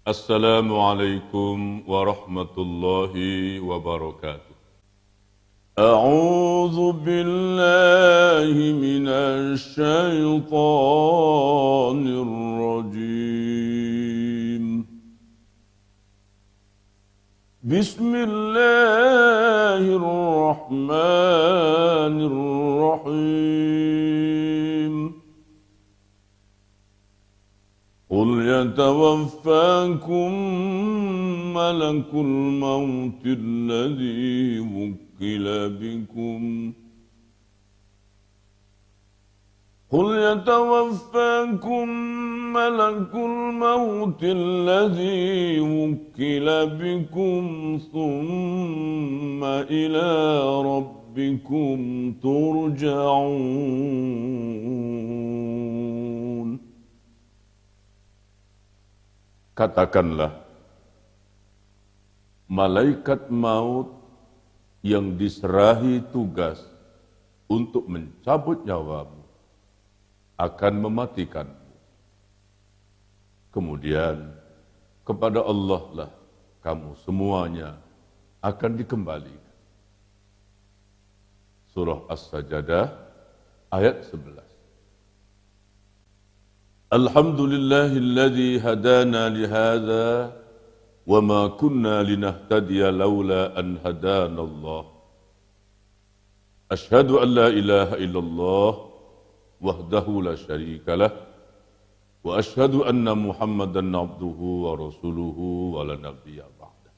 Assalamualaikum warahmatullahi wabarakatuh. A'udzu billahi minasy syaithanir rajim. Bismillahirrahmanirrahim. قل يتوفاكم ملك الموت الذي وكل بكم قل يتوفاكم ملك الموت الذي وكل بكم ثم إلى ربكم ترجعون. Katakanlah, malaikat maut yang diserahi tugas untuk mencabut nyawamu akan mematikanmu. Kemudian kepada Allah lah kamu semuanya akan dikembalikan. Surah As-Sajdah ayat 11. Alhamdulillahilladzi hadana lihadza wa ma kunna linahtadiya laula an hadanallah. Asyhadu an la ilaha illallah wahdahu la syarikalah wa asyhadu anna Muhammadan abduhu wa rasuluhu wa la nabiyya ba'da.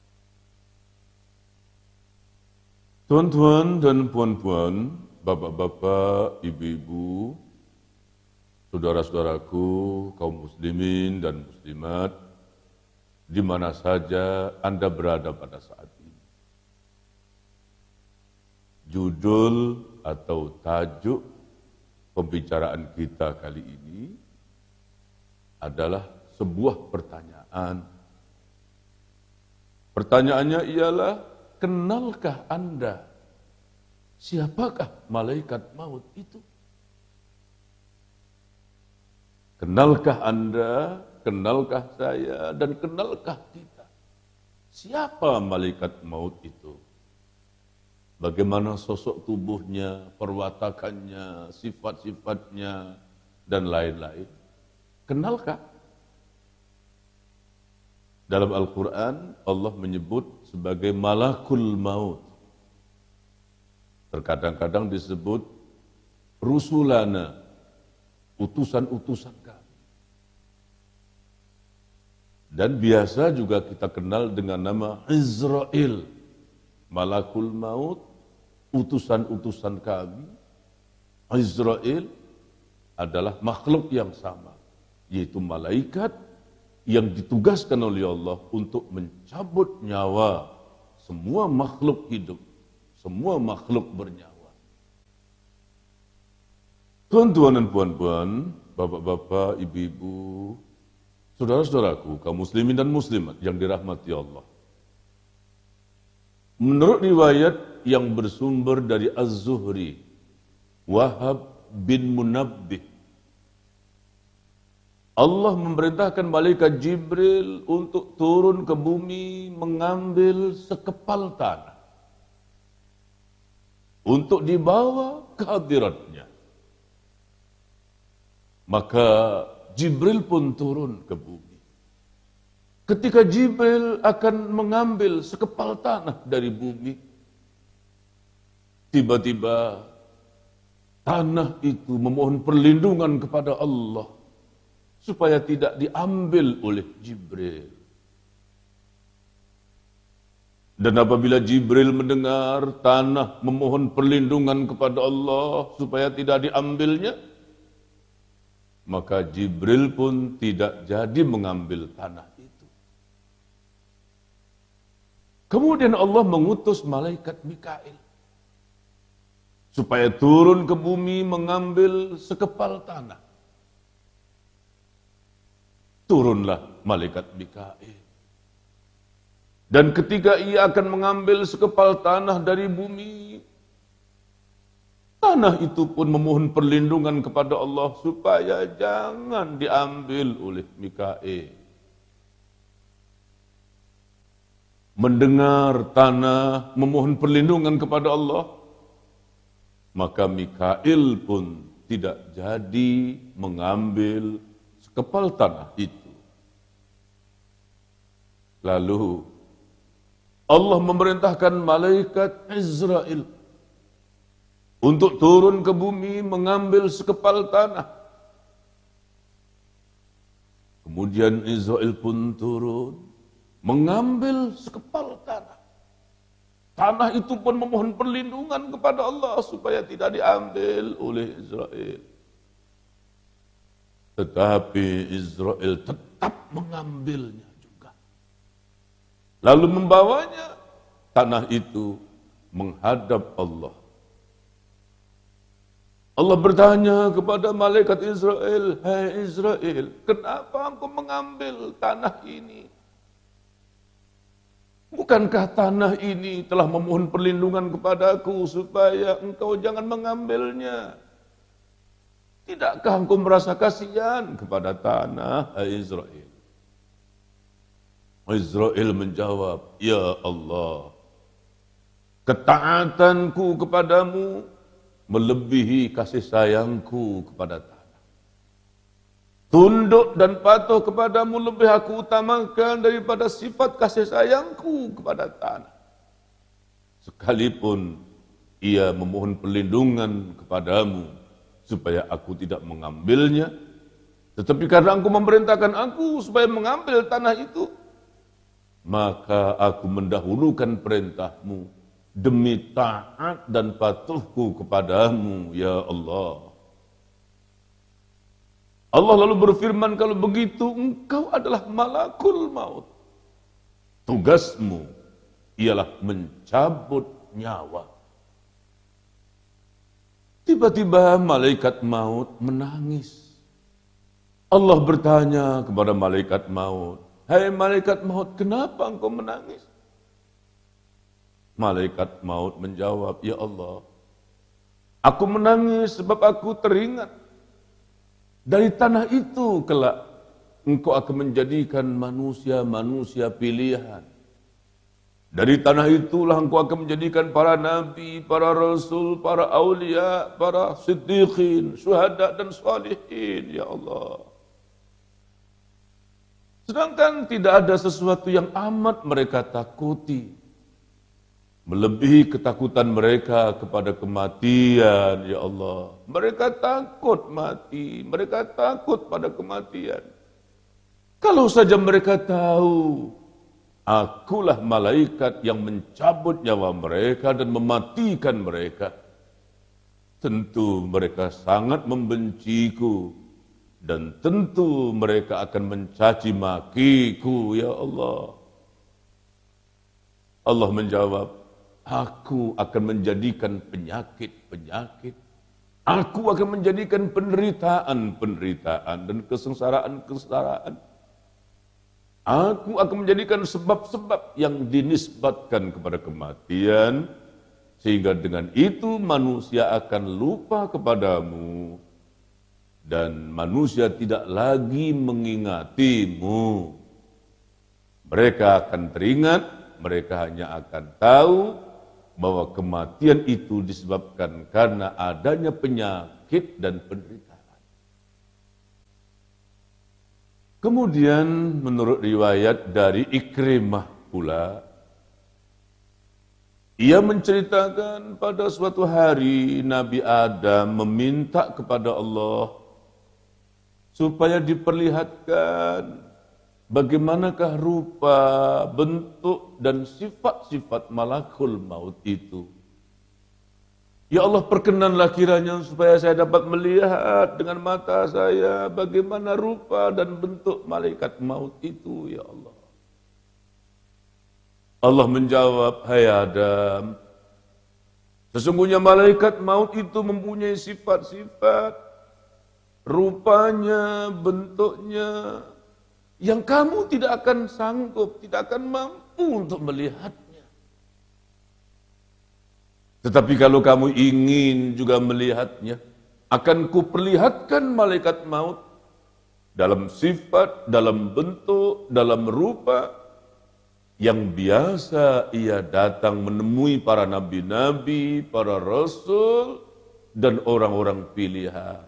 Tuan-tuan dan puan-puan, bapak-bapak, ibu-ibu, saudara-saudaraku, kaum muslimin dan muslimat, di mana saja Anda berada pada saat ini. Judul atau tajuk pembicaraan kita kali ini adalah sebuah pertanyaan. Pertanyaannya ialah, kenalkah Anda siapakah malaikat maut itu? Kenalkah Anda, kenalkah saya, dan kenalkah kita? Siapa malaikat maut itu? Bagaimana sosok tubuhnya, perwatakannya, sifat-sifatnya, dan lain-lain? Kenalkah? Dalam Al-Quran, Allah menyebut sebagai malakul maut. Terkadang-kadang disebut rusulana, utusan-utusan kami. Dan biasa juga kita kenal dengan nama Israel, malakul maut, utusan-utusan kami. Israel adalah makhluk yang sama, yaitu malaikat yang ditugaskan oleh Allah untuk mencabut nyawa semua makhluk hidup, semua makhluk bernyawa. Tuan-tuan dan puan-puan, bapak-bapak, ibu-ibu, saudara-saudaraku, kaum muslimin dan muslimat yang dirahmati Allah. Menurut riwayat yang bersumber dari Az-Zuhri, Wahab bin Munabbih, Allah memerintahkan malaikat Jibril untuk turun ke bumi mengambil sekepal tanah untuk dibawa ke hadiratnya. Maka Jibril pun turun ke bumi. Ketika Jibril akan mengambil sekepal tanah dari bumi, tiba-tiba tanah itu memohon perlindungan kepada Allah supaya tidak diambil oleh Jibril. Dan apabila Jibril mendengar tanah memohon perlindungan kepada Allah supaya tidak diambilnya, maka Jibril pun tidak jadi mengambil tanah itu. Kemudian Allah mengutus malaikat Mikail supaya turun ke bumi mengambil sekepal tanah. Turunlah malaikat Mikail. Dan ketika ia akan mengambil sekepal tanah dari bumi, tanah itu pun memohon perlindungan kepada Allah supaya jangan diambil oleh Mikail. mendengar tanah memohon perlindungan kepada Allah, maka Mikail pun tidak jadi mengambil sekepal tanah itu. Lalu Allah memerintahkan malaikat Israel untuk turun ke bumi mengambil sekepal tanah. Kemudian Israel pun turun mengambil sekepal tanah. Tanah itu pun memohon perlindungan kepada Allah supaya tidak diambil oleh Israel. Tetapi Israel tetap mengambilnya juga. Lalu membawanya, tanah itu menghadap Allah. Allah bertanya kepada malaikat Israel, "Hai Israel, kenapa engkau mengambil tanah ini? Bukankah tanah ini telah memohon perlindungan kepadaku supaya engkau jangan mengambilnya? Tidakkah engkau merasa kasihan kepada tanah, hai Israel?" Israel menjawab, "Ya Allah, ketaatanku kepadamu melebihi kasih sayangku kepada tanah. Tunduk dan patuh kepadamu lebih aku utamakan daripada sifat kasih sayangku kepada tanah. Sekalipun ia memohon perlindungan kepadamu supaya aku tidak mengambilnya, tetapi karena engkau memerintahkan aku supaya mengambil tanah itu, maka aku mendahulukan perintahmu demi taat dan patuhku kepadamu, ya Allah." Allah lalu berfirman, "Kalau begitu engkau adalah malakul maut. Tugasmu ialah mencabut nyawa." Tiba-tiba malaikat maut menangis. Allah bertanya kepada malaikat maut, "Hai malaikat maut, kenapa engkau menangis?" Malaikat maut menjawab, "Ya Allah, aku menangis sebab aku teringat dari tanah itu kelak engkau akan menjadikan manusia-manusia pilihan. Dari tanah itulah engkau akan menjadikan para nabi, para rasul, para aulia, para siddiqin, syuhada dan salihin, ya Allah. Sedangkan tidak ada sesuatu yang amat mereka takuti melebihi ketakutan mereka kepada kematian, ya Allah. Mereka takut mati, mereka takut pada kematian. Kalau saja mereka tahu, akulah malaikat yang mencabut nyawa mereka dan mematikan mereka, tentu mereka sangat membenciku dan tentu mereka akan mencaci makiku, ya Allah. Allah menjawab, "Aku akan menjadikan penyakit-penyakit, aku akan menjadikan penderitaan-penderitaan dan kesengsaraan-kesengsaraan. Aku akan menjadikan sebab-sebab yang dinisbatkan kepada kematian, sehingga dengan itu manusia akan lupa kepadamu, dan manusia tidak lagi mengingatimu. Mereka akan teringat, mereka hanya akan tahu bahwa kematian itu disebabkan karena adanya penyakit dan penderitaan." Kemudian menurut riwayat dari Ikrimah pula, ia menceritakan pada suatu hari Nabi Adam meminta kepada Allah supaya diperlihatkan bagaimanakah rupa, bentuk, dan sifat-sifat malakul maut itu. "Ya Allah, perkenanlah kiranya supaya saya dapat melihat dengan mata saya bagaimana rupa dan bentuk malaikat maut itu, ya Allah." Allah menjawab, "Hai Adam, sesungguhnya malaikat maut itu mempunyai sifat-sifat, rupanya, bentuknya, yang kamu tidak akan sanggup, tidak akan mampu untuk melihatnya. Tetapi kalau kamu ingin juga melihatnya, akan kuperlihatkan malaikat maut dalam sifat, dalam bentuk, dalam rupa, yang biasa ia datang menemui para nabi-nabi, para rasul, dan orang-orang pilihan.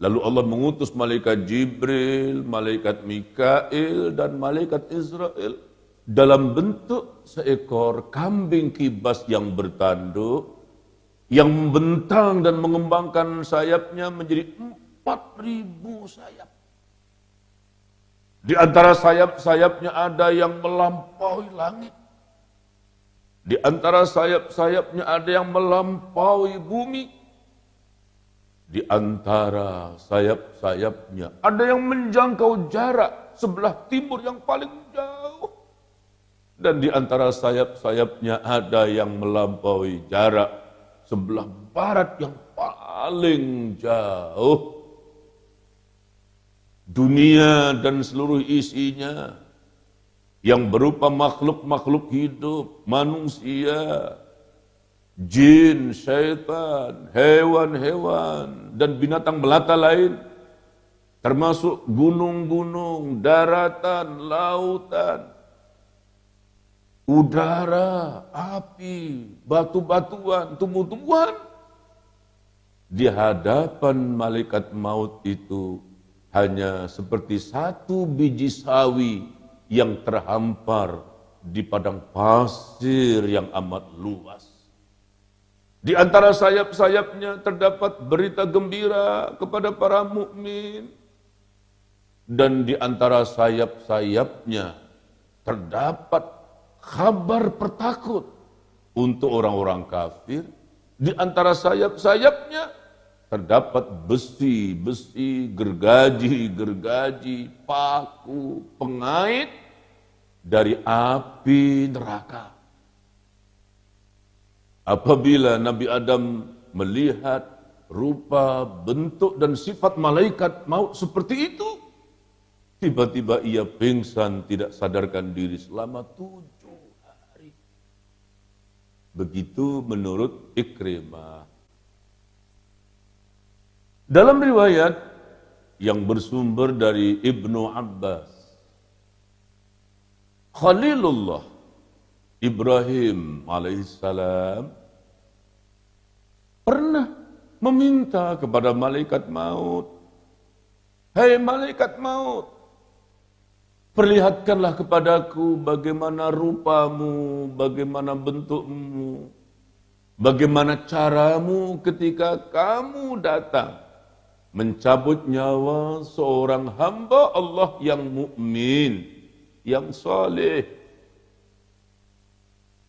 Lalu Allah mengutus malaikat Jibril, malaikat Mikail, dan malaikat Israel dalam bentuk seekor kambing kibas yang bertanduk, yang membentang dan mengembangkan sayapnya menjadi 4.000 sayap. Di antara sayap-sayapnya ada yang melampaui langit. Di antara sayap-sayapnya ada yang melampaui bumi. Di antara sayap-sayapnya ada yang menjangkau jarak sebelah timur yang paling jauh. Dan di antara sayap-sayapnya ada yang melampaui jarak sebelah barat yang paling jauh. Dunia dan seluruh isinya yang berupa makhluk-makhluk hidup, manusia, jin, syaitan, hewan-hewan, dan binatang melata lain, termasuk gunung-gunung, daratan, lautan, udara, api, batu-batuan, tumbuh-tumbuhan. Di hadapan malaikat maut itu hanya seperti satu biji sawi yang terhampar di padang pasir yang amat luas. Di antara sayap-sayapnya terdapat berita gembira kepada para mukmin, dan di antara sayap-sayapnya terdapat kabar pertakut untuk orang-orang kafir. Di antara sayap-sayapnya terdapat besi-besi, gergaji-gergaji, paku, pengait dari api neraka. Apabila Nabi Adam melihat rupa, bentuk, dan sifat malaikat maut seperti itu, tiba-tiba ia pingsan tidak sadarkan diri selama 7 hari. Begitu menurut Ikrimah. Dalam riwayat yang bersumber dari Ibnu Abbas, Khalilullah Ibrahim alaihissalam pernah meminta kepada malaikat maut, "Hai malaikat maut, perlihatkanlah kepadaku bagaimana rupamu, bagaimana bentukmu, bagaimana caramu ketika kamu datang mencabut nyawa seorang hamba Allah yang mukmin, yang saleh."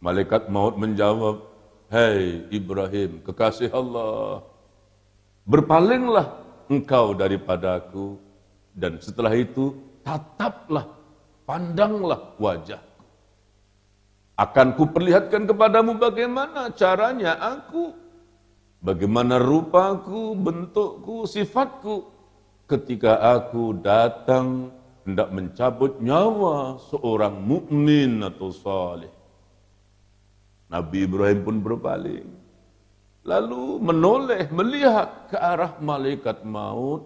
Malaikat maut menjawab, "Hai Ibrahim, kekasih Allah, berpalinglah engkau daripadaku, dan setelah itu tataplah, pandanglah wajahku. Akan kuperlihatkan kepadamu bagaimana caranya aku, bagaimana rupaku, bentukku, sifatku ketika aku datang hendak mencabut nyawa seorang mukmin atau saleh." Nabi Ibrahim pun berpaling, lalu menoleh melihat ke arah malaikat maut.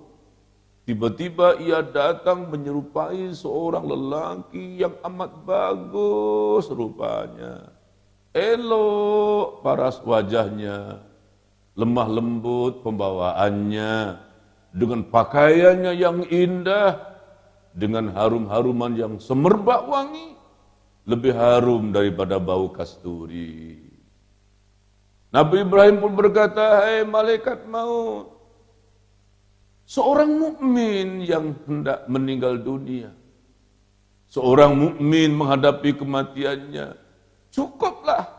Tiba-tiba ia datang menyerupai seorang lelaki yang amat bagus rupanya, elok paras wajahnya, lemah lembut pembawaannya, dengan pakaiannya yang indah, dengan harum-haruman yang semerbak wangi, lebih harum daripada bau kasturi. Nabi Ibrahim pun berkata, "Hai malaikat maut, seorang mukmin yang hendak meninggal dunia, seorang mukmin menghadapi kematiannya, cukuplah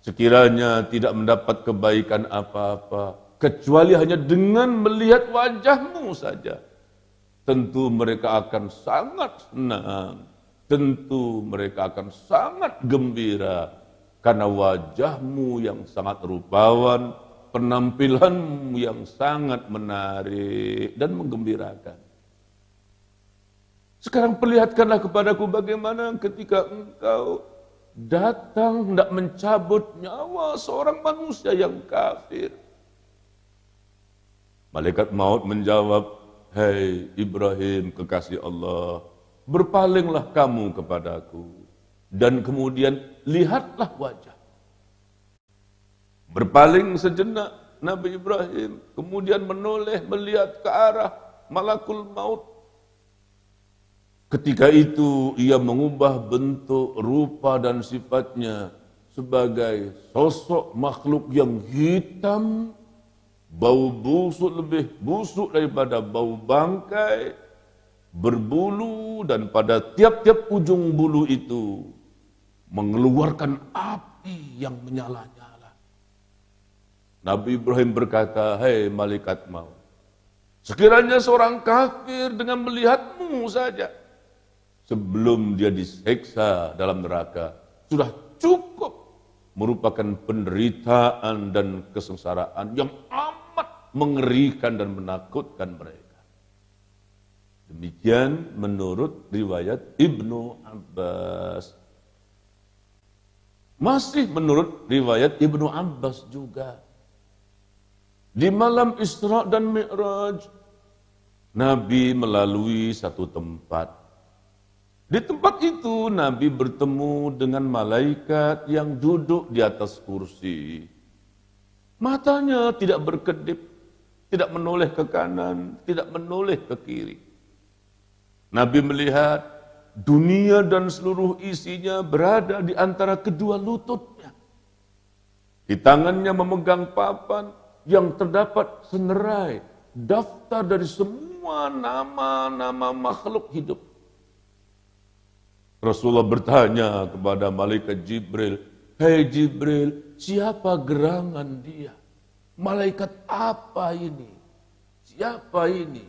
sekiranya tidak mendapat kebaikan apa-apa, kecuali hanya dengan melihat wajahmu saja. Tentu mereka akan sangat senang, tentu mereka akan sangat gembira, karena wajahmu yang sangat rupawan, penampilanmu yang sangat menarik dan menggembirakan. Sekarang perlihatkanlah kepadaku bagaimana ketika engkau datang hendak mencabut nyawa seorang manusia yang kafir." Malaikat maut menjawab, "Hai Ibrahim, kekasih Allah, berpalinglah kamu kepadaku, dan kemudian lihatlah wajah. Berpaling sejenak Nabi Ibrahim, kemudian menoleh melihat ke arah malakul maut. Ketika itu ia mengubah bentuk, rupa dan sifatnya sebagai sosok makhluk yang hitam, bau busuk lebih busuk daripada bau bangkai, berbulu, dan pada tiap-tiap ujung bulu itu mengeluarkan api yang menyala-nyala. Nabi Ibrahim berkata, "Hei malaikat maut, sekiranya seorang kafir dengan melihatmu saja, sebelum dia diseksa dalam neraka, sudah cukup merupakan penderitaan dan kesengsaraan yang amat mengerikan dan menakutkan mereka." Demikian menurut riwayat Ibnu Abbas. Masih menurut riwayat Ibnu Abbas juga, di malam Isra dan Mi'raj, Nabi melalui satu tempat. Di tempat itu Nabi bertemu dengan malaikat yang duduk di atas kursi. Matanya tidak berkedip, tidak menoleh ke kanan, tidak menoleh ke kiri. Nabi melihat dunia dan seluruh isinya berada di antara kedua lututnya. Di tangannya memegang papan yang terdapat senerai daftar dari semua nama-nama makhluk hidup. Rasulullah bertanya kepada malaikat Jibril, "Hei Jibril, siapa gerangan dia? Malaikat apa ini? Siapa ini?"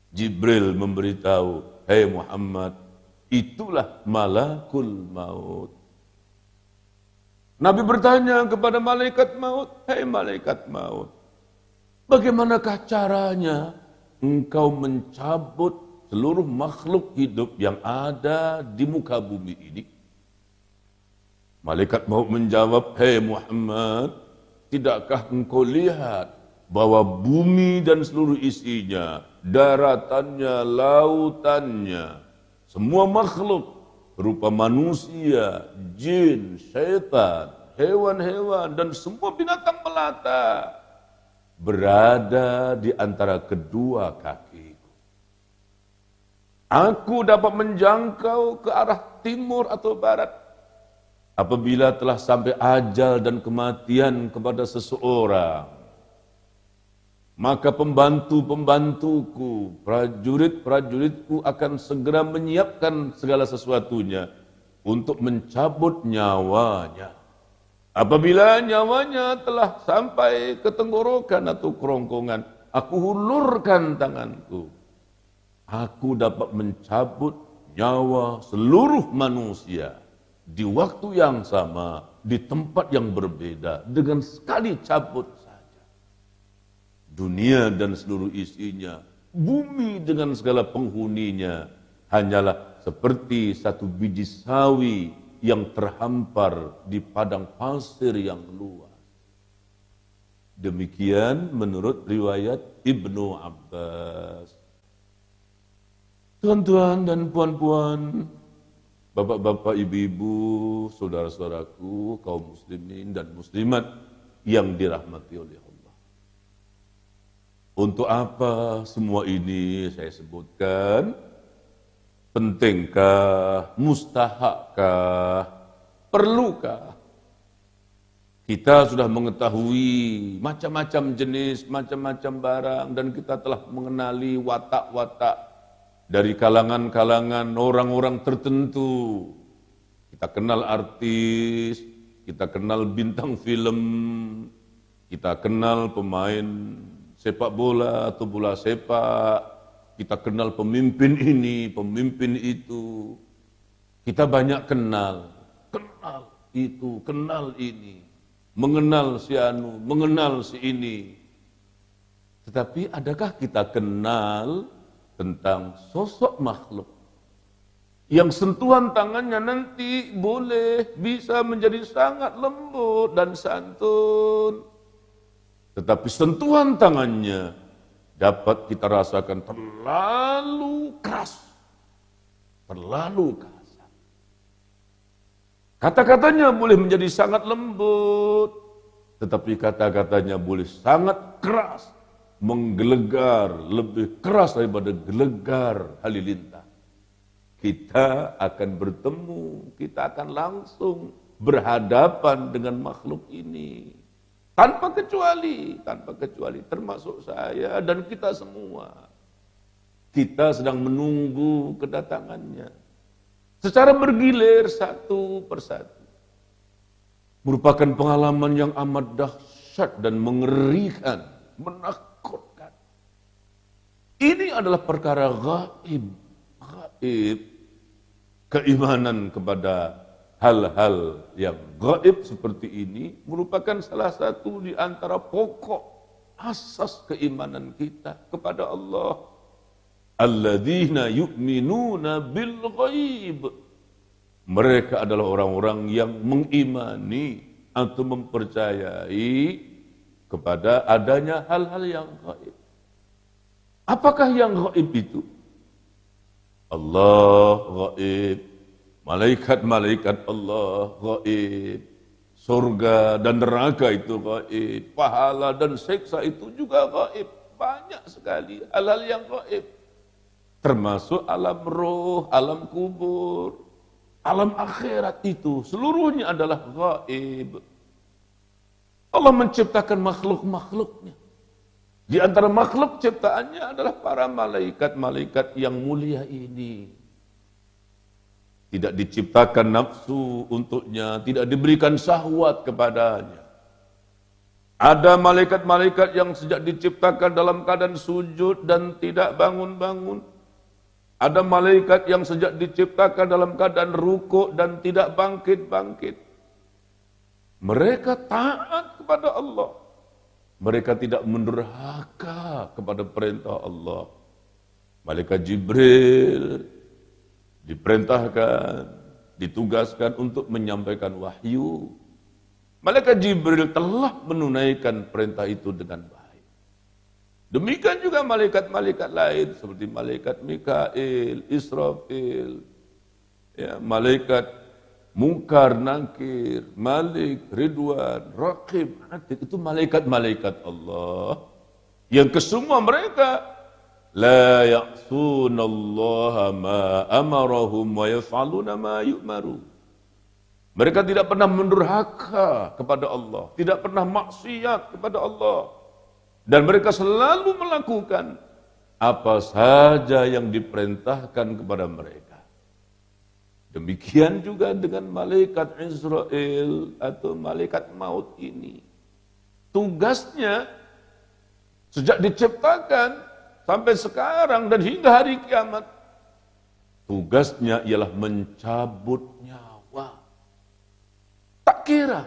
Jibril memberitahu, "Hei Muhammad, itulah malakul maut." Nabi bertanya kepada malaikat maut, "Hei malaikat maut, bagaimanakah caranya engkau mencabut seluruh makhluk hidup yang ada di muka bumi ini?" Malaikat maut menjawab, "Hei Muhammad, tidakkah engkau lihat bahwa bumi dan seluruh isinya, daratannya, lautannya, semua makhluk berupa manusia, jin, syaitan, hewan-hewan, dan semua binatang melata berada di antara kedua kakiku. Aku dapat menjangkau ke arah timur atau barat. Apabila telah sampai ajal dan kematian kepada seseorang, maka pembantu-pembantuku, prajurit-prajuritku akan segera menyiapkan segala sesuatunya untuk mencabut nyawanya. Apabila nyawanya telah sampai ke tenggorokan atau kerongkongan, aku hulurkan tanganku. Aku dapat mencabut nyawa seluruh manusia di waktu yang sama, di tempat yang berbeda, dengan sekali cabut saja. Dunia dan seluruh isinya, bumi dengan segala penghuninya, hanyalah seperti satu biji sawi yang terhampar di padang pasir yang luas. Demikian menurut riwayat Ibnu Abbas. Tuan-tuan dan puan-puan, bapak-bapak, ibu-ibu, saudara-saudaraku, kaum muslimin dan muslimat yang dirahmati oleh Allah. Untuk apa semua ini saya sebutkan? Pentingkah? Mustahakkah? Perlukah? Kita sudah mengetahui macam-macam jenis, macam-macam barang, dan kita telah mengenali watak-watak dari kalangan-kalangan orang-orang tertentu. Kita kenal artis, kita kenal bintang film, kita kenal pemain sepak bola atau bola sepak, kita kenal pemimpin ini, pemimpin itu. Kita banyak kenal itu, kenal ini, mengenal si anu, mengenal si ini. Tetapi adakah kita kenal tentang sosok makhluk yang sentuhan tangannya nanti boleh bisa menjadi sangat lembut dan santun, tetapi sentuhan tangannya dapat kita rasakan terlalu keras terlalu kasar. Kata-katanya boleh menjadi sangat lembut, tetapi kata-katanya boleh sangat keras, menggelegar, lebih keras daripada gelegar halilintar. Kita akan bertemu, kita akan langsung berhadapan dengan makhluk ini. Tanpa kecuali, termasuk saya dan kita semua. Kita sedang menunggu kedatangannya. Secara bergilir satu persatu. Merupakan pengalaman yang amat dahsyat dan mengerikan, menakutkan. Ini adalah perkara gaib. Keimanan kepada hal-hal yang gaib seperti ini merupakan salah satu di antara pokok asas keimanan kita kepada Allah. Alladzina yu'minuna bil ghaib. Mereka adalah orang-orang yang mengimani atau mempercayai kepada adanya hal-hal yang gaib. Apakah yang gaib itu? Allah gaib, malaikat-malaikat Allah gaib, surga dan neraka itu gaib, pahala dan siksa itu juga gaib. Banyak sekali hal-hal yang gaib. Termasuk alam roh, alam kubur, alam akhirat itu seluruhnya adalah gaib. Allah menciptakan makhluk-makhluknya. Di antara makhluk ciptaannya adalah para malaikat-malaikat yang mulia ini. Tidak diciptakan nafsu untuknya, tidak diberikan syahwat kepadanya. Ada malaikat-malaikat yang sejak diciptakan dalam keadaan sujud dan tidak bangun-bangun. Ada malaikat yang sejak diciptakan dalam keadaan rukuk dan tidak bangkit-bangkit. Mereka taat kepada Allah. Mereka tidak mendurhaka kepada perintah Allah. Malaikat Jibril diperintahkan, ditugaskan untuk menyampaikan wahyu. Malaikat Jibril telah menunaikan perintah itu dengan baik. Demikian juga malaikat-malaikat lain seperti malaikat Mikail, Israfil, ya, malaikat Munkar, Nakir, Malik, Ridwan, Raqib, Atid, itu malaikat-malaikat Allah yang kesemua mereka la ya'sunallaha ma amarahum wa yaf'aluna ma yu'maru. Mereka tidak pernah mendurhaka kepada Allah, tidak pernah maksiat kepada Allah. Dan mereka selalu melakukan apa saja yang diperintahkan kepada mereka. Demikian juga dengan malaikat Israel atau malaikat maut ini. Tugasnya sejak diciptakan sampai sekarang dan hingga hari kiamat, tugasnya ialah mencabut nyawa. Tak kira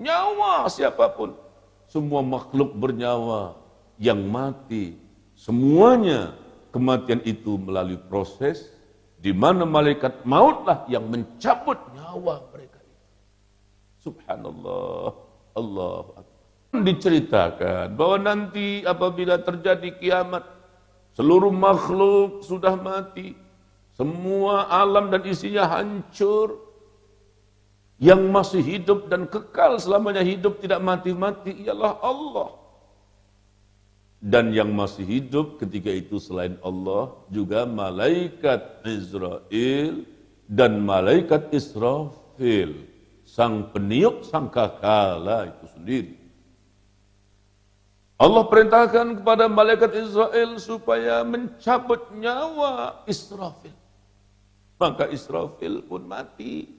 nyawa siapapun. Semua makhluk bernyawa yang mati, semuanya kematian itu melalui proses di mana malaikat mautlah yang mencabut nyawa mereka. Subhanallah, Allah. Diceritakan bahwa nanti apabila terjadi kiamat, seluruh makhluk sudah mati, semua alam dan isinya hancur. Yang masih hidup dan kekal selamanya hidup tidak mati-mati ialah Allah. Dan yang masih hidup ketika itu selain Allah juga malaikat Israel dan malaikat Israfil, sang peniup sangkakala itu sendiri. Allah perintahkan kepada malaikat Israel supaya mencabut nyawa Israfil. Maka Israfil pun mati.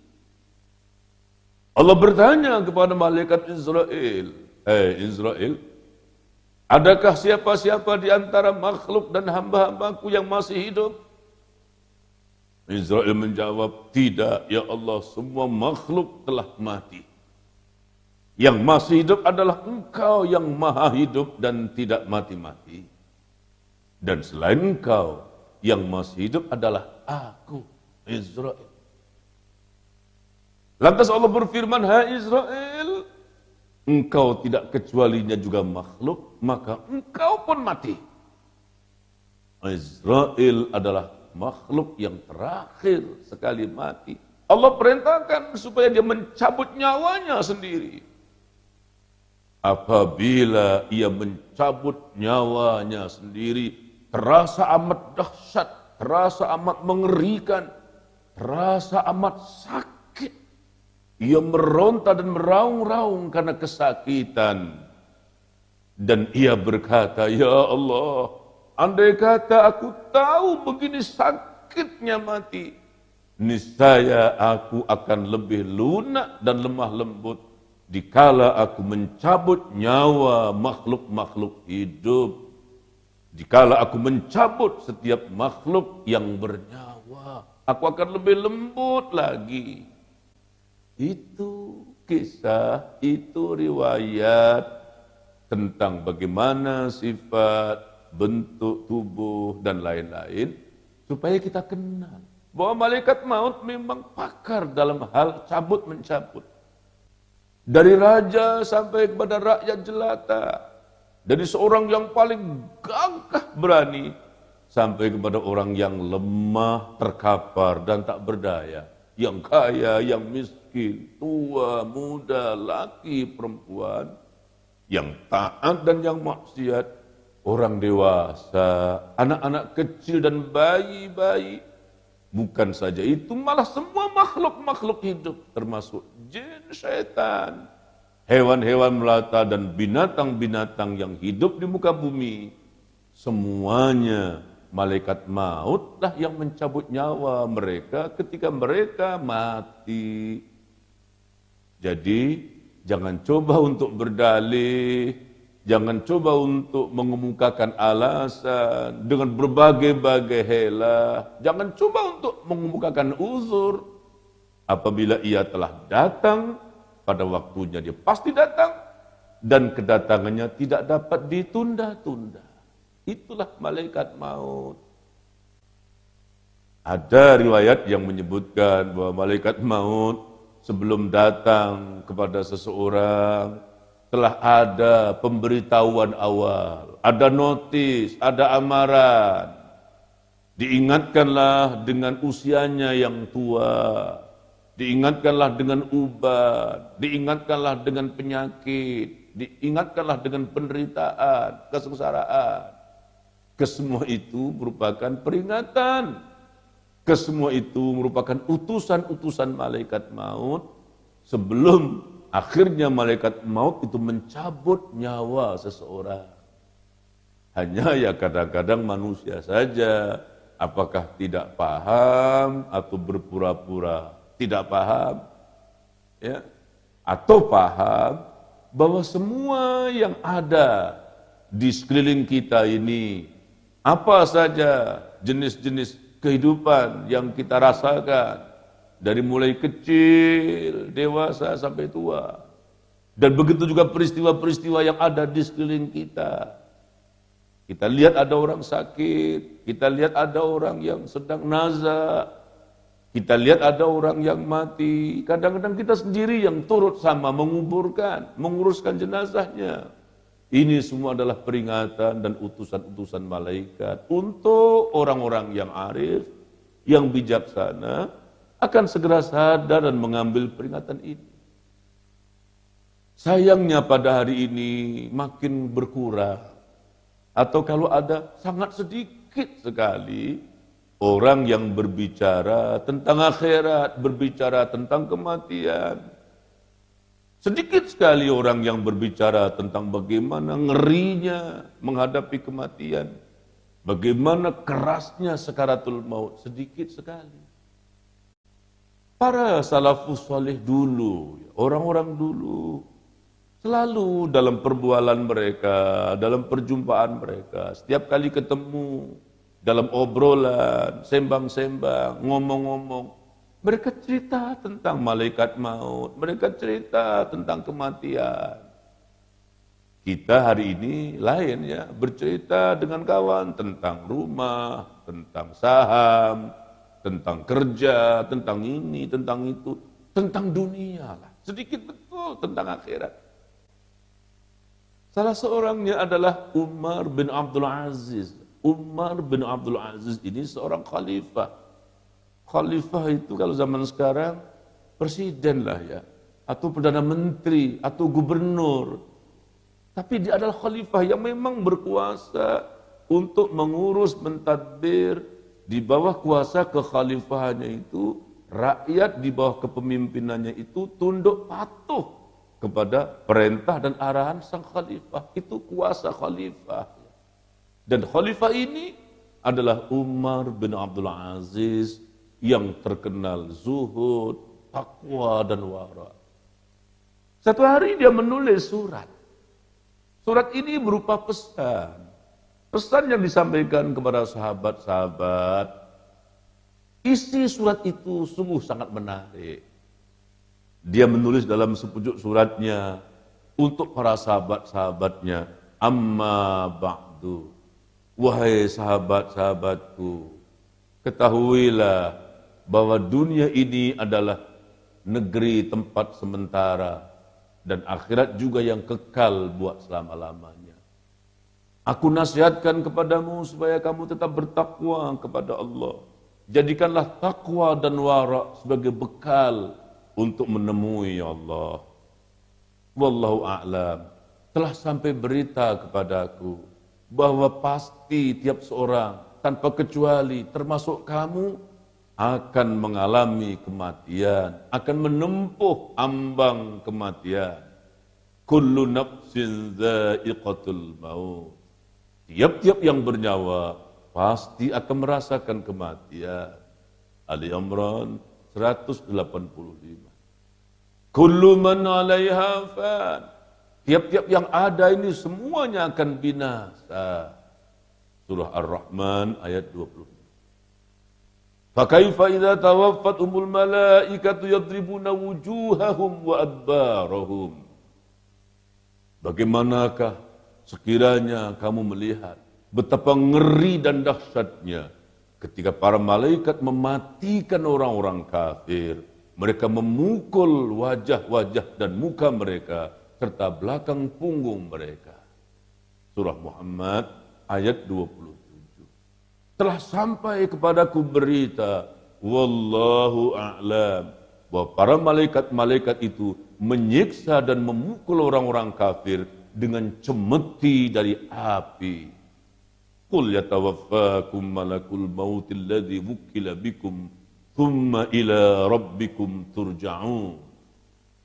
Allah bertanya kepada malaikat Israel, Israel, adakah siapa-siapa di antara makhluk dan hamba-hambaku yang masih hidup? Israel menjawab, tidak, ya Allah, semua makhluk telah mati. Yang masih hidup adalah Engkau yang maha hidup dan tidak mati-mati. Dan selain Engkau, yang masih hidup adalah aku, Israel. Lantas Allah berfirman, hai Israel, engkau tidak kecualinya juga makhluk, maka engkau pun mati. Israel adalah makhluk yang terakhir sekali mati. Allah perintahkan supaya dia mencabut nyawanya sendiri. Apabila ia mencabut nyawanya sendiri, terasa amat dahsyat, terasa amat mengerikan, terasa amat sakit. Ia meronta dan meraung-raung karena kesakitan. Dan ia berkata, "Ya Allah, andai kata aku tahu begini sakitnya mati, niscaya aku akan lebih lunak dan lemah lembut dikala aku mencabut nyawa makhluk-makhluk hidup. Dikala aku mencabut setiap makhluk yang bernyawa, aku akan lebih lembut lagi." Itu kisah, itu riwayat tentang bagaimana sifat, bentuk tubuh, dan lain-lain, supaya kita kenal bahwa malaikat maut memang pakar dalam hal cabut-mencabut. Dari raja sampai kepada rakyat jelata, dari seorang yang paling gagah berani, sampai kepada orang yang lemah, terkapar, dan tak berdaya, yang kaya, yang miskin, tua, muda, laki, perempuan, yang taat dan yang maksiat, orang dewasa, anak-anak kecil dan bayi-bayi. Bukan saja itu, malah semua makhluk-makhluk hidup, termasuk jin, syaitan, hewan-hewan melata dan binatang-binatang yang hidup di muka bumi. Semuanya malaikat mautlah yang mencabut nyawa mereka ketika mereka mati. Jadi jangan coba untuk berdalih, jangan coba untuk mengemukakan alasan dengan berbagai-bagai helah, jangan coba untuk mengemukakan uzur. Apabila ia telah datang, pada waktunya dia pasti datang, dan kedatangannya tidak dapat ditunda-tunda. Itulah malaikat maut. Ada riwayat yang menyebutkan bahwa malaikat maut sebelum datang kepada seseorang, telah ada pemberitahuan awal, ada notis, ada amaran. Diingatkanlah dengan usianya yang tua, diingatkanlah dengan ubat, diingatkanlah dengan penyakit, diingatkanlah dengan penderitaan, kesengsaraan. Kesemua itu merupakan peringatan. Kesemua itu merupakan utusan-utusan malaikat maut sebelum akhirnya malaikat maut itu mencabut nyawa seseorang. Hanya ya kadang-kadang manusia saja, apakah tidak paham atau berpura-pura tidak paham, ya, atau paham bahwa semua yang ada di sekeliling kita ini, apa saja jenis-jenis kehidupan yang kita rasakan, dari mulai kecil, dewasa, sampai tua. Dan begitu juga peristiwa-peristiwa yang ada di sekeliling kita. Kita lihat ada orang sakit, kita lihat ada orang yang sedang nazak, kita lihat ada orang yang mati. Kadang-kadang kita sendiri yang turut sama menguburkan, menguruskan jenazahnya. Ini semua adalah peringatan dan utusan-utusan malaikat untuk orang-orang yang arif, yang bijaksana, akan segera sadar dan mengambil peringatan ini. Sayangnya pada hari ini makin berkurang, atau kalau ada sangat sedikit sekali orang yang berbicara tentang akhirat, berbicara tentang kematian. Sedikit sekali orang yang berbicara tentang bagaimana ngerinya menghadapi kematian, bagaimana kerasnya sakaratul maut, sedikit sekali. Para salafus salih dulu, orang-orang dulu, selalu dalam perbualan mereka, dalam perjumpaan mereka, setiap kali ketemu, dalam obrolan, sembang-sembang, ngomong-ngomong, mereka cerita tentang malaikat maut, mereka cerita tentang kematian. Kita hari ini lain ya, bercerita dengan kawan tentang rumah, tentang saham, tentang kerja, tentang ini, tentang itu, tentang dunia lah. Sedikit betul tentang akhirat. Salah seorangnya adalah Umar bin Abdul Aziz. Umar bin Abdul Aziz ini seorang khalifah. Khalifah itu kalau zaman sekarang presiden lah ya, atau perdana menteri, atau gubernur. Tapi dia adalah khalifah yang memang berkuasa untuk mengurus, mentadbir. Di bawah kuasa kekhalifahannya itu, rakyat di bawah kepemimpinannya itu tunduk patuh kepada perintah dan arahan sang khalifah. Itu kuasa khalifah. Dan khalifah ini adalah Umar bin Abdul Aziz yang terkenal zuhud, takwa dan wara. Satu hari dia menulis surat. Surat ini berupa pesan. Pesan yang disampaikan kepada sahabat-sahabat. Isi surat itu sungguh sangat menarik. Dia menulis dalam sepucuk suratnya untuk para sahabat-sahabatnya. Amma ba'du. Wahai sahabat-sahabatku, ketahuilah bahwa dunia ini adalah negeri tempat sementara dan akhirat juga yang kekal buat selama-lamanya. Aku nasihatkan kepadamu supaya kamu tetap bertakwa kepada Allah. Jadikanlah takwa dan wara sebagai bekal untuk menemui Allah. Wallahu a'lam. Telah sampai berita kepadaku bahwa pasti tiap seorang tanpa kecuali termasuk kamu akan mengalami kematian, akan menempuh ambang kematian. Kullu nafsin dha'iqatul maut. Tiap-tiap yang bernyawa pasti akan merasakan kematian. Ali Imran 185. Kullu man 'alaiha fan. Tiap-tiap yang ada ini semuanya akan binasa. Surah Ar-Rahman ayat 20. Fakaifa idza tawaffatumul malaikatu yadribuna wujuhahum wa adbarahum. Bagaimanakah sekiranya kamu melihat betapa ngeri dan dahsyatnya ketika para malaikat mematikan orang-orang kafir. Mereka memukul wajah-wajah dan muka mereka serta belakang punggung mereka. Surah Muhammad ayat 27. Telah sampai kepadaku berita, wallahu a'lam, bahwa para malaikat-malaikat itu menyiksa dan memukul orang-orang kafir dengan cemeti dari api. Qul yatawaffakum malakul mautil ladzi wukila bikum thumma ila rabbikum turja'un.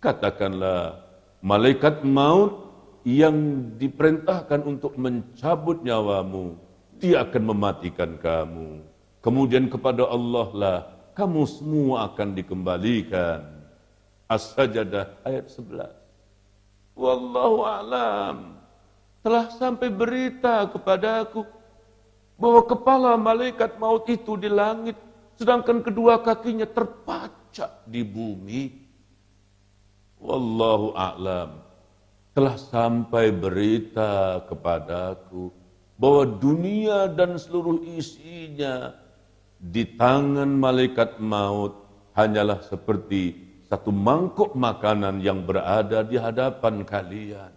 Katakanlah, malaikat maut yang diperintahkan untuk mencabut nyawamu, dia akan mematikan kamu. Kemudian kepada Allah lah kamu semua akan dikembalikan. As-Sajdah ayat 11. Wallahu a'lam. Telah sampai berita kepadaku bahwa kepala malaikat maut itu di langit, sedangkan kedua kakinya terpacak di bumi. Wallahu a'lam. Telah sampai berita kepadaku bahwa dunia dan seluruh isinya di tangan malaikat maut hanyalah seperti satu mangkuk makanan yang berada di hadapan kalian.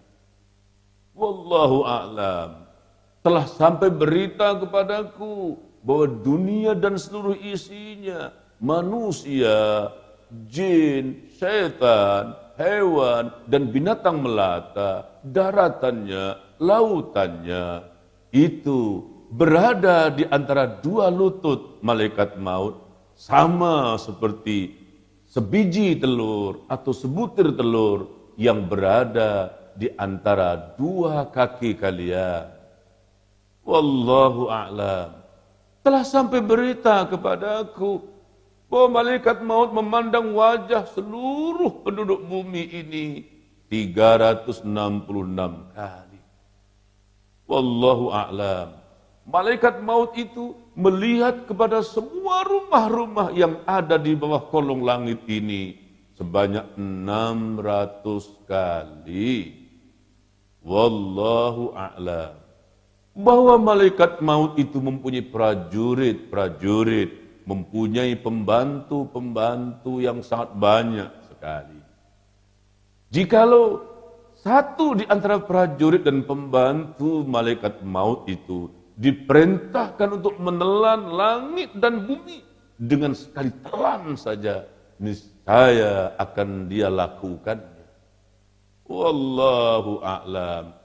Wallahu a'lam. Telah sampai berita kepadaku bahwa dunia dan seluruh isinya, manusia, jin, syaitan, hewan, dan binatang melata, daratannya, lautannya, itu berada di antara dua lutut malaikat maut, sama seperti sebiji telur atau sebutir telur yang berada di antara dua kaki kalian. Wallahu a'lam. Telah sampai berita kepadaku bahwa malaikat maut memandang wajah seluruh penduduk bumi ini 366 kali. Wallahu a'lam. Malaikat maut itu melihat kepada semua rumah-rumah yang ada di bawah kolong langit ini sebanyak 600 kali. Wallahu a'lam. Bahwa malaikat maut itu mempunyai prajurit-prajurit, mempunyai pembantu-pembantu yang sangat banyak sekali. Jikalau satu di antara prajurit dan pembantu malaikat maut itu diperintahkan untuk menelan langit dan bumi dengan sekali telan saja, niscaya akan dia lakukannya. Wallahu a'lam.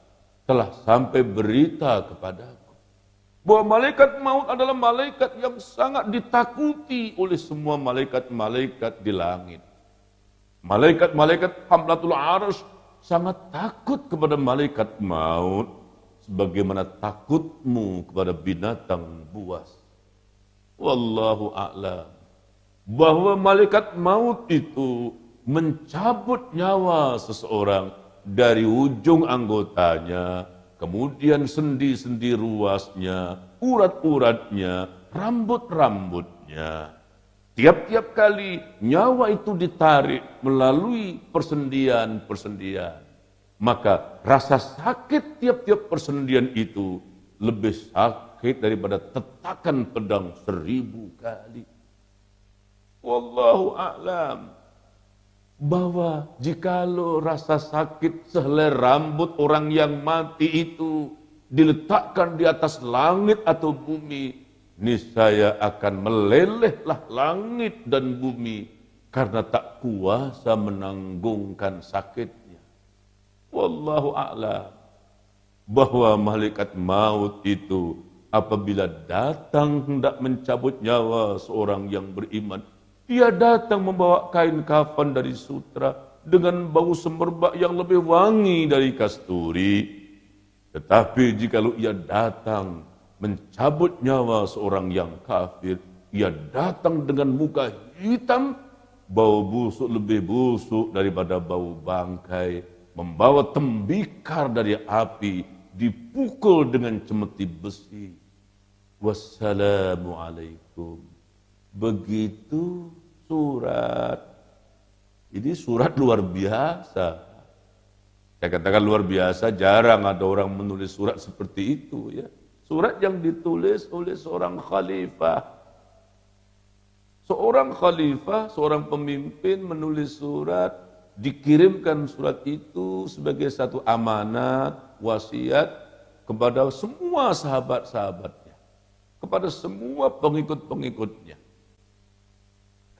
Telah sampai berita kepadaku bahwa malaikat maut adalah malaikat yang sangat ditakuti oleh semua malaikat-malaikat di langit. Malaikat-malaikat Hamlatul Arsy sangat takut kepada malaikat maut sebagaimana takutmu kepada binatang buas. Wallahu a'lam. Bahwa malaikat maut itu mencabut nyawa seseorang dari ujung anggotanya, kemudian sendi-sendi ruasnya, urat-uratnya, rambut-rambutnya. Tiap-tiap kali nyawa itu ditarik melalui persendian-persendian, maka rasa sakit tiap-tiap persendian itu lebih sakit daripada tetakan pedang 1000 kali. Wallahu a'lam. Bahwa jikalau rasa sakit sehelai rambut orang yang mati itu diletakkan di atas langit atau bumi, niscaya akan melelehlah langit dan bumi karena tak kuasa menanggungkan sakitnya. Wallahu a'lam. Bahwa malaikat maut itu apabila datang hendak mencabut nyawa seorang yang beriman, dia datang membawa kain kafan dari sutra dengan bau semerbak yang lebih wangi dari kasturi. Tetapi jikalau ia datang mencabut nyawa seorang yang kafir, ia datang dengan muka hitam, bau busuk lebih busuk daripada bau bangkai, membawa tembikar dari api, dipukul dengan cemeti besi. Wassalamualaikum. Begitu surat. Ini surat luar biasa. Saya katakan luar biasa, jarang ada orang menulis surat seperti itu ya. Surat yang ditulis oleh seorang khalifah. Seorang khalifah, seorang pemimpin menulis surat, dikirimkan surat itu sebagai satu amanat, wasiat kepada semua sahabat-sahabatnya, kepada semua pengikut-pengikutnya.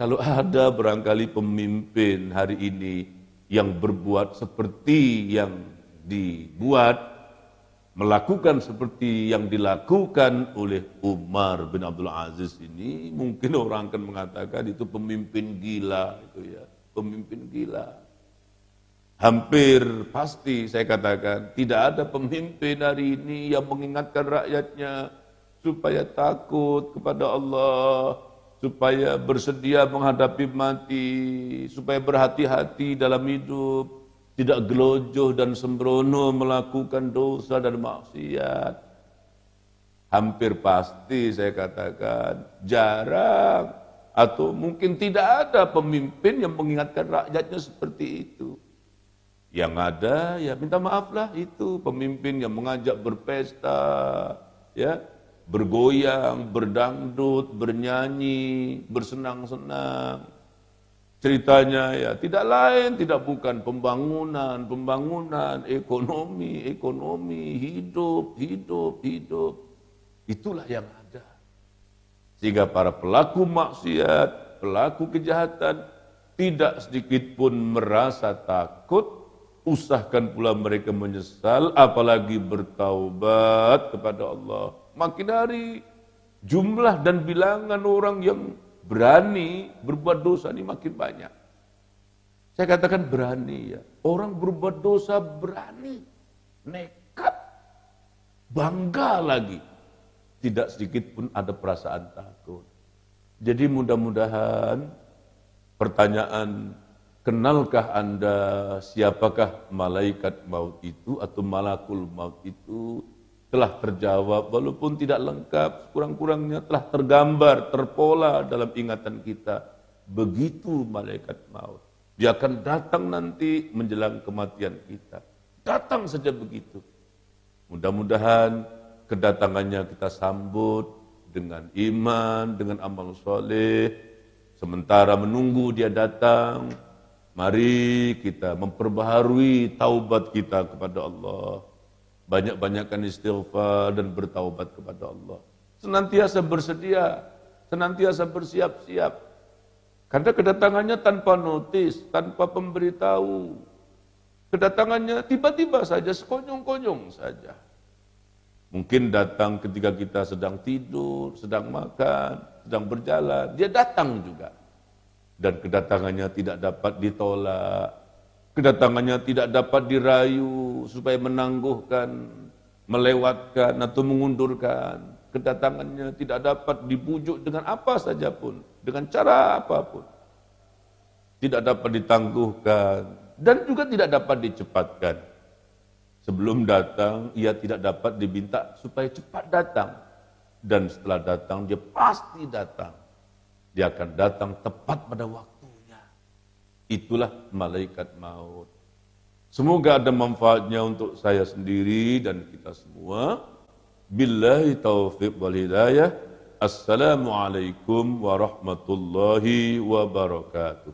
Kalau ada barangkali pemimpin hari ini yang berbuat seperti yang dibuat, melakukan seperti yang dilakukan oleh Umar bin Abdul Aziz ini, mungkin orang akan mengatakan itu pemimpin gila, itu ya, pemimpin gila. Hampir pasti saya katakan tidak ada pemimpin hari ini yang mengingatkan rakyatnya supaya takut kepada Allah, supaya bersedia menghadapi mati, supaya berhati-hati dalam hidup, tidak gelojoh dan sembrono melakukan dosa dan maksiat. Hampir pasti saya katakan jarang atau mungkin tidak ada pemimpin yang mengingatkan rakyatnya seperti itu. Yang ada ya minta maaflah, itu pemimpin yang mengajak berpesta, ya, bergoyang, berdangdut, bernyanyi, bersenang-senang. Ceritanya ya tidak lain, tidak bukan pembangunan, ekonomi, hidup. Itulah yang ada. Sehingga para pelaku maksiat, pelaku kejahatan tidak sedikit pun merasa takut, usahakan pula mereka menyesal, apalagi bertaubat kepada Allah. Makin hari jumlah dan bilangan orang yang berani berbuat dosa ini makin banyak. Saya katakan berani ya. Orang berbuat dosa berani, nekat, bangga lagi. Tidak sedikit pun ada perasaan takut. Jadi mudah-mudahan pertanyaan, kenalkah Anda siapakah malaikat maut itu atau malakul maut itu, telah terjawab, walaupun tidak lengkap, kurang-kurangnya telah tergambar, terpola dalam ingatan kita. Begitu malaikat maut. Dia akan datang nanti menjelang kematian kita. Datang saja begitu. Mudah-mudahan kedatangannya kita sambut dengan iman, dengan amal soleh. Sementara menunggu dia datang, mari kita memperbaharui taubat kita kepada Allah. banyak-banyakkan istighfar dan bertaubat kepada Allah. Senantiasa bersedia, senantiasa bersiap-siap. Karena kedatangannya tanpa notis, tanpa pemberitahu. Kedatangannya tiba-tiba saja, sekonyong-konyong saja. Mungkin datang ketika kita sedang tidur, sedang makan, sedang berjalan. Dia datang juga. Dan kedatangannya tidak dapat ditolak. Kedatangannya tidak dapat dirayu supaya menangguhkan, melewatkan atau mengundurkan. Kedatangannya tidak dapat dibujuk dengan apa saja pun, dengan cara apapun. Tidak dapat ditangguhkan dan juga tidak dapat dicepatkan. Sebelum datang, ia tidak dapat diminta supaya cepat datang. Dan setelah datang, dia pasti datang. Dia akan datang tepat pada waktunya. Itulah malaikat maut. Semoga ada manfaatnya untuk saya sendiri dan kita semua. Billahi taufiq wal hidayah. Assalamualaikum warahmatullahi wabarakatuh.